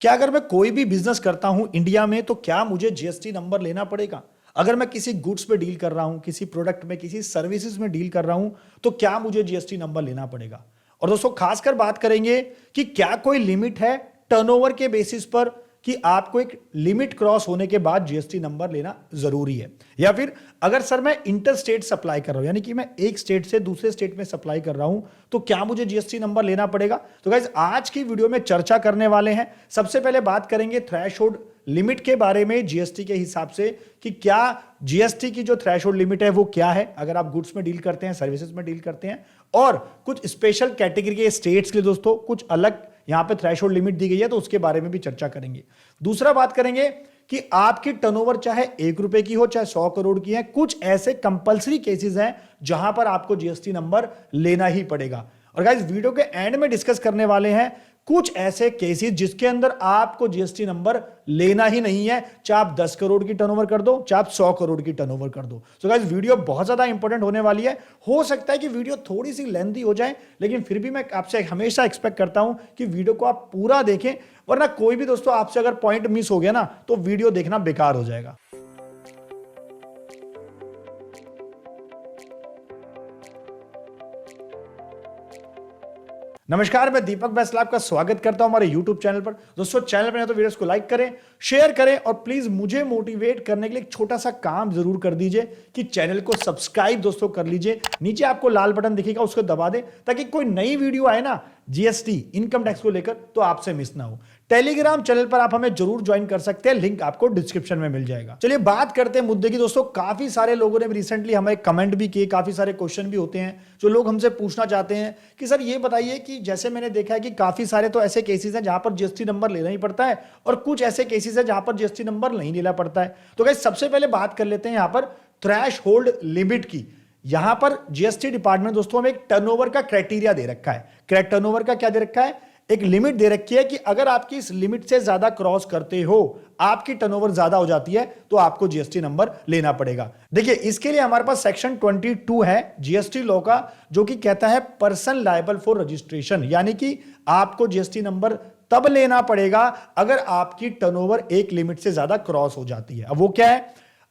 क्या अगर मैं कोई भी बिजनेस करता हूं इंडिया में तो क्या मुझे जीएसटी नंबर लेना पड़ेगा? अगर मैं किसी गुड्स में डील कर रहा हूं, किसी प्रोडक्ट में, किसी सर्विसेज में डील कर रहा हूं, तो क्या मुझे जीएसटी नंबर लेना पड़ेगा? और दोस्तों खासकर बात करेंगे कि क्या कोई लिमिट है टर्नओवर के बेसिस पर कि आपको एक लिमिट क्रॉस होने के बाद जीएसटी नंबर लेना जरूरी है, या फिर अगर सर मैं इंटर स्टेट सप्लाई कर रहा हूं, यानी कि मैं एक स्टेट से दूसरे स्टेट में सप्लाई कर रहा हूं, तो क्या मुझे जीएसटी नंबर लेना पड़ेगा? तो गाइस आज की वीडियो में चर्चा करने वाले हैं। सबसे पहले बात करेंगे थ्रेशोल्ड लिमिट के बारे में जीएसटी के हिसाब से कि क्या जीएसटी की जो थ्रेशोल्ड लिमिट है वो क्या है अगर आप गुड्स में डील करते हैं, सर्विसेज में डील करते हैं, और कुछ स्पेशल कैटेगरी के स्टेट्स के लिए दोस्तों कुछ अलग यहां पे थ्रेशोल्ड लिमिट दी गई है, तो उसके बारे में भी चर्चा करेंगे। दूसरा बात करेंगे कि आपकी टर्नओवर चाहे 1 रुपए की हो चाहे 100 करोड़ की है, कुछ ऐसे कंपलसरी केसेस हैं जहां पर आपको जीएसटी नंबर लेना ही पड़ेगा। और गाइस वीडियो के एंड में डिस्कस करने वाले हैं कुछ ऐसे केसेस जिसके अंदर आपको जीएसटी नंबर लेना ही नहीं है, चाहे आप 10 करोड़ की टर्नओवर कर दो, चाहे आप 100 करोड़ की टर्नओवर कर दो। तो गाइस वीडियो बहुत ज्यादा इंपॉर्टेंट होने वाली है। हो सकता है कि वीडियो थोड़ी सी लेंथी हो जाए, लेकिन फिर भी मैं आपसे हमेशा एक्सपेक्ट करता हूं कि वीडियो को आप पूरा देखें, वरना कोई भी दोस्तों आपसे अगर पॉइंट मिस हो गया ना तो वीडियो देखना बेकार हो जाएगा। नमस्कार, मैं दीपक बैसला आपका स्वागत करता हूं हमारे YouTube चैनल पर। दोस्तों चैनल पर तो वीडियोस को लाइक करें, शेयर करें और प्लीज मुझे मोटिवेट करने के लिए एक छोटा सा काम जरूर कर दीजिए कि चैनल को सब्सक्राइब दोस्तों कर लीजिए। नीचे आपको लाल बटन दिखेगा, उसको दबा दें ताकि कोई नई वीडियो आए ना जीएसटी इनकम टैक्स को लेकर तो आपसे मिस ना हो। टेलीग्राम चैनल पर आप हमें जरूर ज्वाइन कर सकते हैं, लिंक आपको डिस्क्रिप्शन में मिल जाएगा। चलिए बात करते हैं मुद्दे की। दोस्तों काफी सारे लोगों ने रिसेंटली हमें कमेंट भी किए, काफी सारे क्वेश्चन भी होते हैं जो लोग हमसे पूछना चाहते हैं कि सर ये बताइए कि जैसे मैंने देखा है कि काफी सारे तो ऐसे केसेस हैं जहां पर जीएसटी नंबर लेना ही पड़ता है और कुछ ऐसे केसेस हैं जहां पर जीएसटी नंबर नहीं लेना पड़ता है। तो गाइस सबसे पहले बात कर लेते हैं यहां पर थ्रेशहोल्ड लिमिट की। यहां पर जीएसटी डिपार्टमेंट दोस्तों हमें एक टर्नओवर का क्राइटेरिया दे रखा है। टर्नओवर का क्या दे रखा है? एक लिमिट दे रखी है कि अगर आपकी इस लिमिट से ज्यादा क्रॉस करते हो, आपकी टर्नओवर ज्यादा हो जाती है, तो आपको जीएसटी नंबर लेना पड़ेगा। देखिए इसके लिए हमारे पास सेक्शन 22 है जीएसटी लॉ का, जो कि कहता है पर्सन लायबल फॉर रजिस्ट्रेशन, यानी कि आपको जीएसटी नंबर तब लेना पड़ेगा अगर आपकी टर्नओवर एक लिमिट से ज्यादा क्रॉस हो जाती है। अब वो क्या है?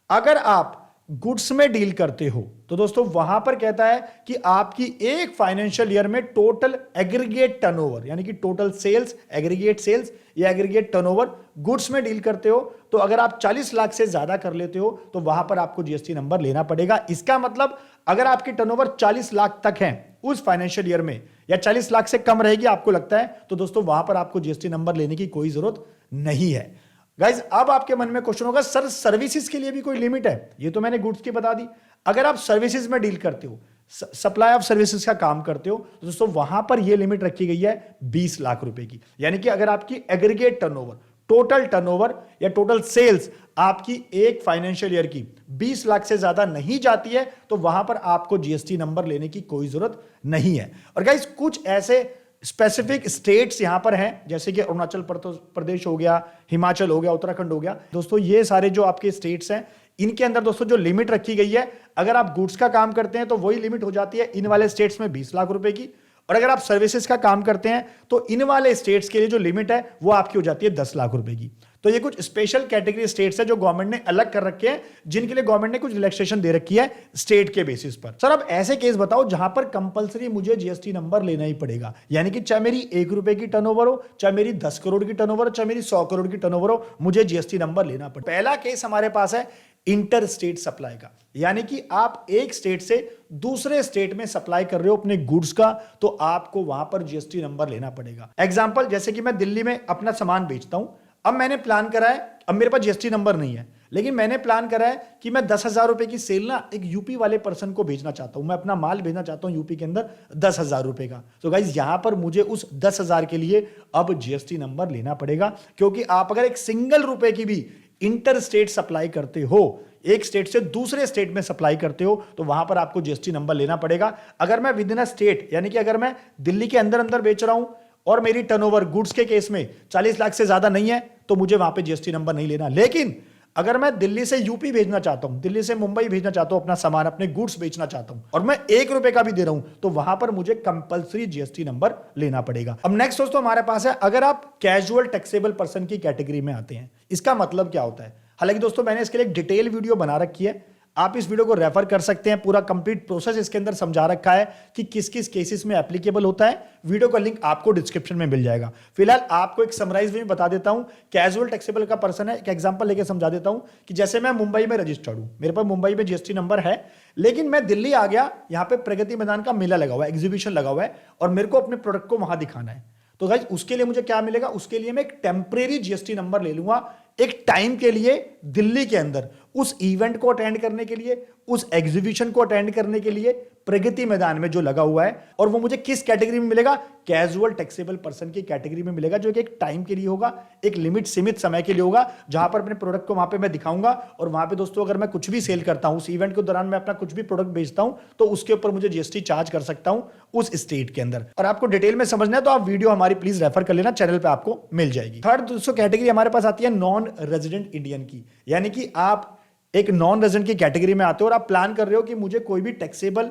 अगर आप गुड्स में डील करते हो तो दोस्तों वहां पर कहता है कि आपकी एक फाइनेंशियल ईयर में टोटल एग्रीगेट टर्नओवर, यानी कि टोटल सेल्स, एग्रीगेट सेल्स या एग्रीगेट टर्नओवर गुड्स में डील करते हो, तो अगर आप 40 लाख से ज्यादा कर लेते हो तो वहां पर आपको जीएसटी नंबर लेना पड़ेगा। इसका मतलब अगर आपकी टर्नओवर 40 लाख तक है उस फाइनेंशियल ईयर में, या 40 लाख से कम रहेगी आपको लगता है, तो दोस्तों वहां पर आपको जीएसटी नंबर लेने की कोई जरूरत नहीं है। गाइज अब आपके मन में क्वेश्चन होगा सर सर्विसेज के लिए भी कोई लिमिट है? ये तो मैंने गुड्स की बता दी। अगर आप सर्विसेज में डील करते हो, सप्लाई ऑफ सर्विसेज का काम करते हो, तो दोस्तों वहां पर यह लिमिट रखी गई है 20 लाख रुपए की। यानी कि अगर आपकी एग्रीगेट टर्नओवर, टोटल टर्नओवर या टोटल सेल्स आपकी एक फाइनेंशियल ईयर की 20 लाख से ज्यादा नहीं जाती है, तो वहां पर आपको जीएसटी नंबर लेने की कोई जरूरत नहीं है। और गाइज कुछ ऐसे स्पेसिफिक स्टेट्स यहां पर हैं, जैसे कि अरुणाचल प्रदेश हो गया, हिमाचल हो गया, उत्तराखंड हो गया। दोस्तों ये सारे जो आपके स्टेट्स हैं, इनके अंदर दोस्तों जो लिमिट रखी गई है, अगर आप गुड्स का काम करते हैं तो वही लिमिट हो जाती है इन वाले स्टेट्स में 20 लाख रुपए की, और अगर आप सर्विसेज का काम करते हैं तो इन वाले स्टेट्स के लिए जो लिमिट है वो आपकी हो जाती है 10 लाख रुपए की। तो ये कुछ स्पेशल कैटेगरी स्टेट्स है जो गवर्नमेंट ने अलग कर रखे हैं, जिनके लिए गवर्नमेंट ने कुछ रिलैक्सेशन दे रखी है स्टेट के बेसिस पर। सर अब ऐसे केस बताओ जहां पर कंपलसरी मुझे जीएसटी नंबर लेना ही पड़ेगा, यानी कि चाहे मेरी 1 रुपए की टर्नओवर हो, चाहे मेरी 10 करोड़ की टर्नओवर हो, चाहे मेरी 100 करोड़ की टर्नओवर हो, मुझे जीएसटी नंबर लेना पड़ेगा। पहला केस हमारे पास है इंटर स्टेट सप्लाई का, यानी कि आप एक स्टेट से दूसरे स्टेट में सप्लाई कर रहे हो अपने गुड्स का, तो आपको वहां पर जीएसटी नंबर लेना पड़ेगा। एग्जांपल, जैसे कि मैं दिल्ली में अपना सामान बेचता हूं, अब मैंने प्लान करा है, अब मेरे पास जीएसटी नंबर नहीं है, लेकिन मैंने प्लान करा है कि मैं 10,000 रुपए की सेल ना एक यूपी वाले पर्सन को भेजना चाहता हूं, मैं अपना माल भेजना चाहता हूं यूपी के अंदर 10,000 रुपए का। तो गाइज यहां पर मुझे उस 10,000 के लिए अब जीएसटी नंबर लेना पड़ेगा, क्योंकि आप अगर एक सिंगल रुपए की भी इंटर स्टेट सप्लाई करते हो, एक स्टेट से दूसरे स्टेट में सप्लाई करते हो, तो वहां पर आपको जीएसटी नंबर लेना पड़ेगा। अगर मैं विद इन अ स्टेट, यानी कि अगर मैं दिल्ली के अंदर अंदर बेच रहा हूं और मेरी टर्नओवर गुड्स के केस में 40 लाख से ज्यादा नहीं है, तो मुझे वहां पे जीएसटी नंबर नहीं लेना। लेकिन अगर मैं दिल्ली से यूपी भेजना चाहता हूं, दिल्ली से मुंबई भेजना चाहता हूं, अपना सामान अपने गुड्स बेचना चाहता हूं और मैं 1 रुपए का भी दे रहा हूं, तो वहां पर मुझे कंपलसरी जीएसटी नंबर लेना पड़ेगा। अब नेक्स्ट दोस्तों हमारे पास है, अगर आप कैजुअल टैक्सेबल पर्सन की कैटेगरी में आते हैं, इसका मतलब क्या होता है। हालांकि दोस्तों मैंने इसके लिए एक डिटेल वीडियो बना रखी है, आप इस वीडियो को रेफर कर सकते हैं। पूरा कंप्लीट प्रोसेस इसके अंदर समझा रखा है कि किस किस केसेस में एप्लीकेबल होता है। वीडियो का लिंक आपको डिस्क्रिप्शन में मिल जाएगा। फिलहाल आपको एक समराइज में बता देता हूं, कैजुअल टैक्सेबल का पर्सन है, एक एग्जांपल लेके समझा देता हूं कि जैसे मैं मुंबई में रजिस्टर्ड हूं, मेरे पास मुंबई में जीएसटी नंबर है, लेकिन मैं दिल्ली आ गया, यहां पे प्रगति मैदान का मेला लगा हुआ है, एग्जीबिशन लगा हुआ है और मेरे को अपने प्रोडक्ट को वहां दिखाना है। तो गाइस उसके लिए मुझे क्या मिलेगा, उसके लिए मैं एक टेम्परेरी जीएसटी नंबर ले लूंगा एक टाइम के लिए दिल्ली के अंदर, उस इवेंट को अटेंड करने के लिए, उस एग्जीबिशन को अटेंड करने के लिए प्रगति मैदान में जो लगा हुआ है। और वो मुझे किस कैटेगरी में मिलेगा, कैजुअल टैक्सेबल पर्सन की कैटेगरी में मिलेगा, जो कि एक टाइम के लिए होगा, एक लिमिट सीमित समय के लिए होगा, जहां पर अपने प्रोडक्ट को वहां पे मैं दिखाऊंगा। और वहां पे दोस्तों अगर मैं कुछ भी सेल करता हूं, उस इवेंट के दौरान मैं अपना कुछ भी प्रोडक्ट बेचता हूं, तो उसके ऊपर मुझे जीएसटी चार्ज कर सकता हूं उस स्टेट के अंदर। और आपको डिटेल में समझना है तो आप वीडियो हमारी प्लीज रेफर कर लेना, चैनल पर आपको मिल जाएगी। थर्ड दोस्तों कैटेगरी हमारे पास आती है नॉन रेजिडेंट इंडियन की, यानी कि आप एक नॉन रेजिडेंट की कैटेगरी में आते हो और आप प्लान कर रहे हो कि मुझे कोई भी टैक्सेबल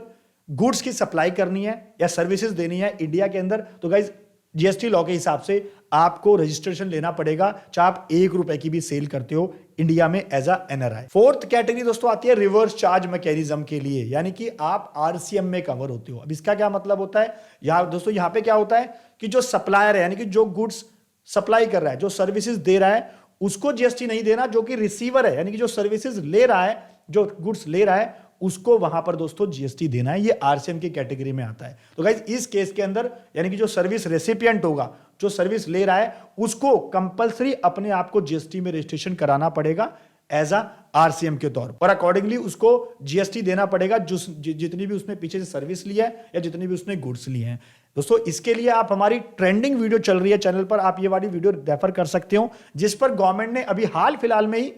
गुड्स की सप्लाई करनी है या सर्विसेज देनी है इंडिया के अंदर। तो गाइज जीएसटी लॉ के हिसाब से आपको रजिस्ट्रेशन लेना पड़ेगा, चाहे आप 1 रुपए की भी सेल करते हो इंडिया में as a NRI. Fourth category दोस्तों आती है रिवर्स चार्ज मैकेनिज्म के लिए, यानी कि आप आरसीएम में कवर होते हो। अब इसका क्या मतलब होता है, यहां दोस्तों यहां पे क्या होता है कि जो सप्लायर है, यानी कि जो गुड्स सप्लाई कर रहा है, जो सर्विसेज दे रहा है, उसको जीएसटी नहीं देना। जो कि रिसीवर है, यानी कि जो सर्विसेज ले रहा है, जो गुड्स ले रहा है, उसको वहां पर दोस्तों जीएसटी देना है। ये आरसीएम की कैटेगरी में आता है। तो गाइज इस केस के अंदर यानी कि जो सर्विस रेसिपिएंट होगा, जो सर्विस ले रहा है, उसको कंपलसरी अपने आप को जीएसटी में रजिस्ट्रेशन कराना पड़ेगा एज अ आरसीएम के तौर पर। अकॉर्डिंगली उसको जीएसटी देना पड़ेगा जितनी भी उसने पीछे से सर्विस ली है या जितनी भी उसने गुड्स लिए हैं। दोस्तों इसके लिए आप हमारी ट्रेंडिंग वीडियो चल रही है चैनल पर, आप ये वाली वीडियो रेफर कर सकते हो, जिस पर गवर्नमेंट ने अभी हाल फिलहाल में ही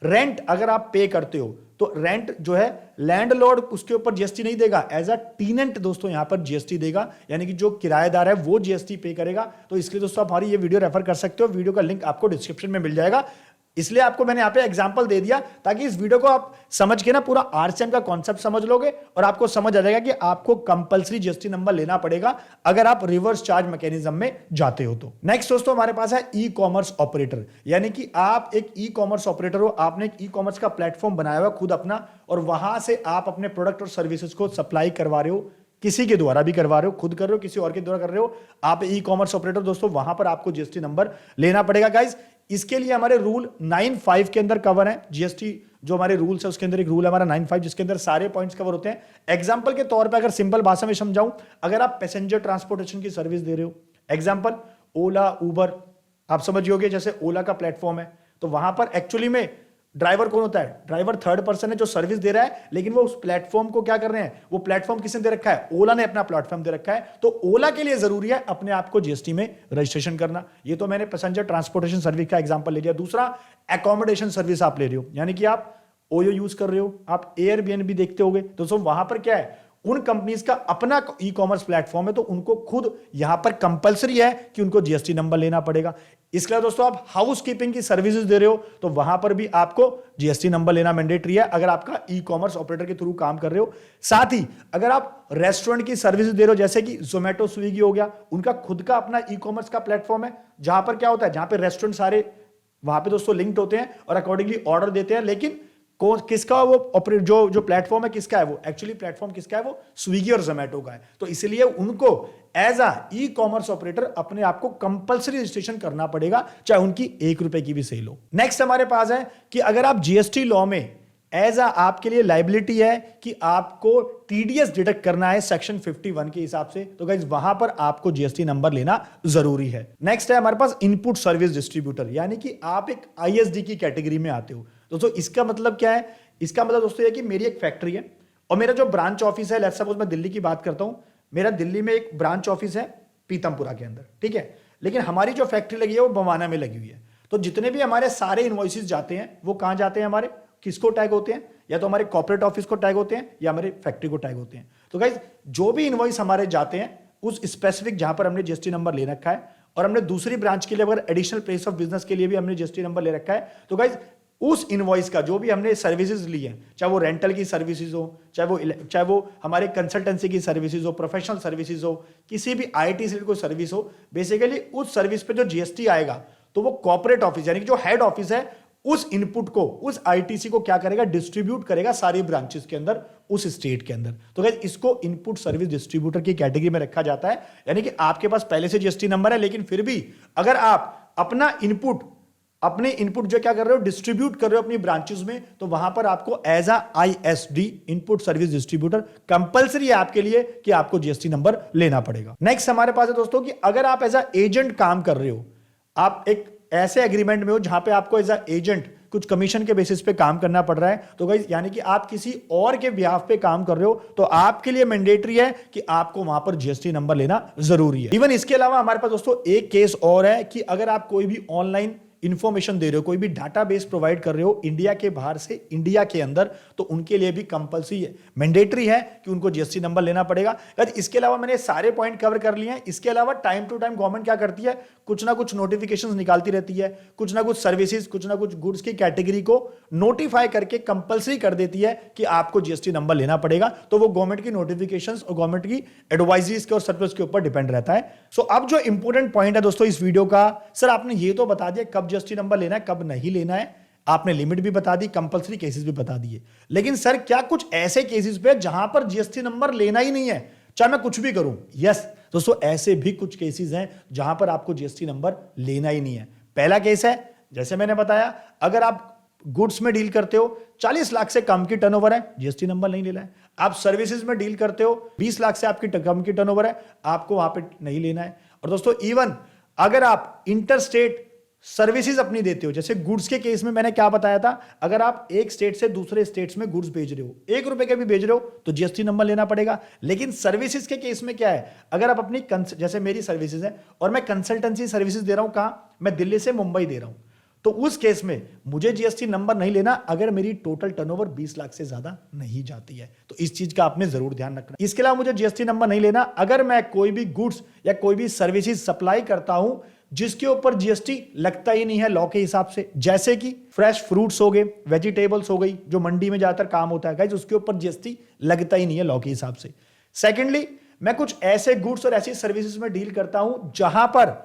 रेंट अगर आप पे करते हो तो रेंट जो है लैंडलॉर्ड उसके ऊपर जीएसटी नहीं देगा, एज अ टीनेंट दोस्तों यहां पर जीएसटी देगा, यानी कि जो किराएदार है वो जीएसटी पे करेगा। तो इसलिए दोस्तों आप हमारी ये वीडियो रेफर कर सकते हो, वीडियो का लिंक आपको डिस्क्रिप्शन में मिल जाएगा। इसलिए आपको मैंने यहां पे एग्जांपल दे दिया ताकि इस वीडियो को आप समझ के ना पूरा आरसीएम का कॉन्सेप्ट समझ लोगे और आपको समझ आ जाएगा कि आपको कंपलसरी जीएसटी नंबर लेना पड़ेगा अगर आप रिवर्स चार्ज मैकेनिज्म में जाते हो तो। नेक्स्ट दोस्तों हमारे पास है ई कॉमर्स ऑपरेटर, यानी कि आप एक ई कॉमर्स ऑपरेटर हो, आपने एक ई कॉमर्स का प्लेटफॉर्म बनाया हुआ खुद अपना, और वहां से आप अपने प्रोडक्ट और सर्विसेज को सप्लाई करवा रहे हो, किसी के द्वारा भी करवा रहे हो, खुद कर रहे हो, किसी और के द्वारा कर रहे हो, आप ई कॉमर्स ऑपरेटर दोस्तों, वहां पर आपको जीएसटी नंबर लेना पड़ेगा। गाइज इसके लिए हमारे रूल 9(5) के अंदर कवर है। जीएसटी जो हमारे रूल्स है उसके अंदर एक रूल है हमारा 9(5) जिसके अंदर सारे पॉइंट्स कवर होते हैं। एग्जांपल के तौर पे अगर सिंपल भाषा में समझाऊं, अगर आप पैसेंजर ट्रांसपोर्टेशन की सर्विस दे रहे हो, एग्जांपल ओला उबर, आप समझिए जैसे ओला का प्लेटफॉर्म है, तो वहां पर एक्चुअली में ड्राइवर कौन होता है, ड्राइवर थर्ड पर्सन है जो सर्विस दे रहा है, लेकिन वो उस प्लेटफॉर्म को क्या कर रहे हैं, वो प्लेटफॉर्म किसने दे रखा है, ओला ने अपना प्लेटफॉर्म दे रखा है। तो ओला के लिए जरूरी है अपने आप को जीएसटी में रजिस्ट्रेशन करना। ये तो मैंने पैसेंजर ट्रांसपोर्टेशन सर्विस का एग्जांपल ले लिया। दूसरा एकोमोडेशन सर्विस आप ले रहे हो, यानी कि आप ओयो यूज कर रहे हो, आप एयरबीएनबी देखते होगे, तो वहां पर क्या है, उन कंपनीज का अपना ई कॉमर्स प्लेटफॉर्म है, तो उनको खुद यहां पर कंपलसरी है कि उनको जीएसटी नंबर लेना पड़ेगा। इसके अलावा दोस्तों आप हाउस कीपिंग की सर्विसेज दे रहे हो, तो वहां पर भी आपको जीएसटी नंबर लेना मैंडेटरी है अगर आपका ई कॉमर्स ऑपरेटर के थ्रू काम कर रहे हो। साथ ही अगर आप रेस्टोरेंट की सर्विसेज दे रहे हो, जैसे कि जोमेटो स्विगी हो गया, उनका खुद का अपना ई कॉमर्स का प्लेटफॉर्म है, जहां पर क्या होता है, जहां पर रेस्टोरेंट सारे वहां पे दोस्तों लिंक्ड होते हैं और अकॉर्डिंगली ऑर्डर देते हैं, लेकिन कौन किसका वो ऑपरेट जो प्लेटफॉर्म है किसका है, वो एक्चुअली प्लेटफॉर्म किसका है, वो स्विगी और जोमेटो का है। तो इसलिए उनको as a ecommerce operator अपने आप को कंपलसरी रजिस्ट्रेशन करना पड़ेगा, चाहे उनकी 1 रुपए की भी सेल हो। नेक्स्ट हमारे पास है कि अगर आप जीएसटी लॉ में एज अ आपके लिए लाइबिलिटी है कि आपको टीडीएस डिडक्ट करना है सेक्शन 51 के हिसाब से, तो गाइस वहां पर आपको जीएसटी नंबर लेना जरूरी है। नेक्स्ट है हमारे पास इनपुट सर्विस डिस्ट्रीब्यूटर, यानी कि आप एक आईएसडी की कैटेगरी में आते हो। दोस्तों इसका मतलब क्या है, इसका मतलब दोस्तों ये कि मेरी एक फैक्ट्री है और मेरा जो ब्रांच ऑफिस है, लेट्स सपोज मैं दिल्ली की बात करता हूं, मेरा दिल्ली में एक ब्रांच ऑफिस है पीतमपुरा के अंदर, ठीक है, लेकिन हमारी जो फैक्ट्री लगी है वो बवाना में लगी हुई है। तो जितने भी हमारे सारे इनवॉइसेस जाते हैं वो कहां जाते हैं, हमारे किसको टैग होते हैं, या तो हमारे कॉर्पोरेट ऑफिस को टैग होते हैं या हमारे फैक्ट्री को टैग होते हैं। तो गाइज जो भी इनवॉइस हमारे जाते हैं उस स्पेसिफिक जहां पर हमने जीएसटी नंबर ले रखा है, और हमने दूसरी ब्रांच के लिए अगर एडिशनल प्लेस ऑफ बिजनेस के लिए भी हमने जीएसटी नंबर ले रखा है, तो गाइज उस इनवॉइस का जो भी हमने सर्विसेज ली है, चाहे वो रेंटल की सर्विसेज हो, चाहे वो हमारे कंसल्टेंसी की सर्विसेज हो, प्रोफेशनल सर्विसेज हो, किसी भी आईटी से कोई सर्विस हो, बेसिकली उस सर्विस पे जो जीएसटी आएगा तो वो कॉर्पोरेट ऑफिस यानी कि जो हेड ऑफिस है उस इनपुट को, उस आईटीसी को क्या करेगा, डिस्ट्रीब्यूट करेगा सारी ब्रांचेस के अंदर, उस स्टेट के अंदर। तो गाइस इसको इनपुट सर्विस डिस्ट्रीब्यूटर की कैटेगरी में रखा जाता है। यानी कि आपके पास पहले से जीएसटी नंबर है, लेकिन फिर भी अगर आप अपने इनपुट जो क्या कर रहे हो, डिस्ट्रीब्यूट कर रहे हो अपनी ब्रांचेस में, तो वहां पर आपको as a ISD, input service distributor, compulsory है आपके लिए कि आपको जीएसटी नंबर लेना पड़ेगा। नेक्स्ट हमारे पास है दोस्तों कि अगर आप एज अ एजेंट काम कर रहे हो, आप एक ऐसे एग्रीमेंट में हो जहां पे आपको एज अ एजेंट कुछ कमीशन के बेसिस पे काम करना पड़ रहा है, तो गाइस यानी कि आप किसी और के बिहाफ पे काम कर रहे हो, तो आपके लिए मैंडेटरी है कि आपको वहां पर जीएसटी नंबर लेना जरूरी है। इवन इसके अलावा हमारे पास दोस्तों एक केस और है कि अगर आप कोई भी ऑनलाइन इंफॉर्मेशन दे रहे हो, कोई भी डाटाबेस प्रोवाइड कर रहे हो इंडिया के बाहर से इंडिया के अंदर, तो उनके लिए भी कंपल्सरी है, मैंडेटरी है कि उनको जीएसटी नंबर लेना पड़ेगा। इसके अलावा मैंने सारे पॉइंट कवर कर लिए हैं। इसके अलावा टाइम टू टाइम गवर्नमेंट क्या करती है, कुछ ना कुछ नोटिफिकेशंस निकालती रहती है, कुछ ना कुछ सर्विसेज, कुछ ना कुछ गुड्स की कैटेगरी को नोटिफाई करके कंपल्सरी कर देती है कि आपको जीएसटी नंबर लेना पड़ेगा। तो वो गवर्नमेंट की नोटिफिकेशंस और गवर्नमेंट की एडवाइजरीज के और सर्कुलर्स के ऊपर डिपेंड रहता है। सो अब जो इंपॉर्टेंट पॉइंट है दोस्तों इस वीडियो का, सर आपने ये तो बता दिया कब जीएसटी नंबर लेना है, कब नहीं लेना है, आपने लिमिट भी बता दी, कंपल्सरी केसेस भी बता दिए, लेकिन सर क्या कुछ ऐसे केसेस पे जहां पर जीएसटी नंबर लेना ही नहीं है, चाहे मैं कुछ भी करूं? यस दोस्तों, ऐसे भी कुछ केसेस हैं जहां पर आपको जीएसटी नंबर लेना ही नहीं है। पहला केस है, जैसे मैंने बताया, अगर आप गुड्स में डील करते हो, 40 लाख से कम की टर्नओवर है, जीएसटी नंबर नहीं लेना है। आप सर्विसेज में डील करते हो, 20 लाख से आपकी कम की टर्नओवर है, आपको वहां पे नहीं लेना है। और दोस्तों इवन अगर आप इंटरस्टेट सर्विसेज अपनी देते हो, जैसे गुड्स के केस में मैंने क्या बताया था, अगर आप एक स्टेट से दूसरे स्टेट्स में गुड्स भेज रहे हो, 1 रुपए के भी भेज रहे हो, तो जीएसटी नंबर लेना पड़ेगा। लेकिन सर्विसेज के केस में क्या है, अगर आप अपनी जैसे मेरी सर्विसेज है और मैं कंसल्टेंसी सर्विसेज दे रहा हूं, कहां, मैं दिल्ली से मुंबई दे रहा हूं, तो उस केस में मुझे जीएसटी नंबर नहीं लेना अगर मेरी टोटल टर्नओवर 20 लाख से ज्यादा नहीं जाती है। तो इस चीज का आपने जरूर ध्यान रखना। इसके अलावा मुझे जीएसटी नंबर नहीं लेना अगर मैं कोई भी गुड्स या कोई भी सर्विसेज सप्लाई करता हूं जिसके ऊपर जीएसटी लगता ही नहीं है लॉ के हिसाब से, जैसे कि फ्रेश फ्रूट्स हो गए, वेजिटेबल्स हो गई, जो मंडी में ज्यादातर काम होता है गाइस, उसके ऊपर जीएसटी लगता ही नहीं है लॉ के हिसाब से। सेकेंडली, मैं कुछ ऐसे गुड्स और ऐसी सर्विसेज में डील करता हूं जहां पर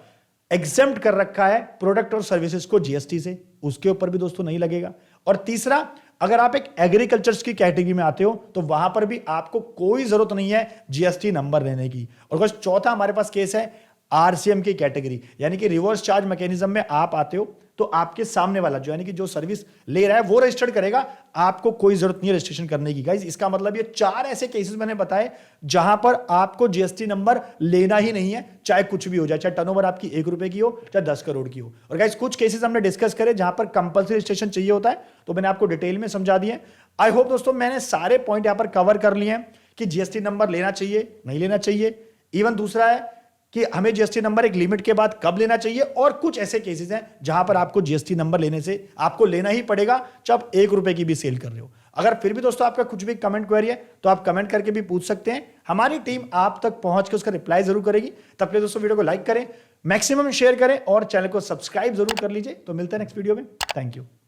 एग्जेम्प्ट कर रखा है प्रोडक्ट और सर्विसेज को जीएसटी से, उसके ऊपर भी दोस्तों नहीं लगेगा। और तीसरा, अगर आप एक एग्रीकल्चर की कैटेगरी में आते हो तो वहां पर भी आपको कोई जरूरत नहीं है जीएसटी नंबर लेने की। और बस चौथा हमारे पास केस है आरसीएम की कैटेगरी, यानी कि रिवर्स चार्ज मैकेनिज्म में आप आते हो तो आपके सामने वाला जो यानी कि जो सर्विस ले रहा है वो रजिस्टर्ड करेगा, आपको कोई जरूरत नहीं है रजिस्ट्रेशन करने की। गाइस इसका मतलब ये 4 ऐसे केसेस मैंने बताए जहां पर आपको जीएसटी नंबर लेना ही नहीं है, चाहे कुछ भी हो जाए, चाहे टर्नओवर आपकी 1 रुपए की हो, चाहे 10 करोड़ की हो। और गाइस कुछ केसेस हमने डिस्कस करे जहां पर कंपल्सरी रजिस्ट्रेशन चाहिए होता है, तो मैंने आपको डिटेल में समझा दिए। आई होप दोस्तों मैंने सारे पॉइंट यहां पर कवर कर लिए हैं कि जीएसटी नंबर लेना चाहिए, नहीं लेना चाहिए। इवन दूसरा है कि हमें जीएसटी नंबर एक लिमिट के बाद कब लेना चाहिए, और कुछ ऐसे केसेस हैं जहां पर आपको जीएसटी नंबर लेने से आपको लेना ही पड़ेगा, चाहे आप 1 रुपए की भी सेल कर रहे हो। अगर फिर भी दोस्तों आपका कुछ भी कमेंट क्वेरी है तो आप कमेंट करके भी पूछ सकते हैं, हमारी टीम आप तक पहुंच के उसका रिप्लाई जरूर करेगी। तब तक दोस्तों वीडियो को लाइक करें, मैक्सिमम शेयर करें और चैनल को सब्सक्राइब जरूर कर लीजिए। तो मिलते हैं नेक्स्ट वीडियो में। Thank you.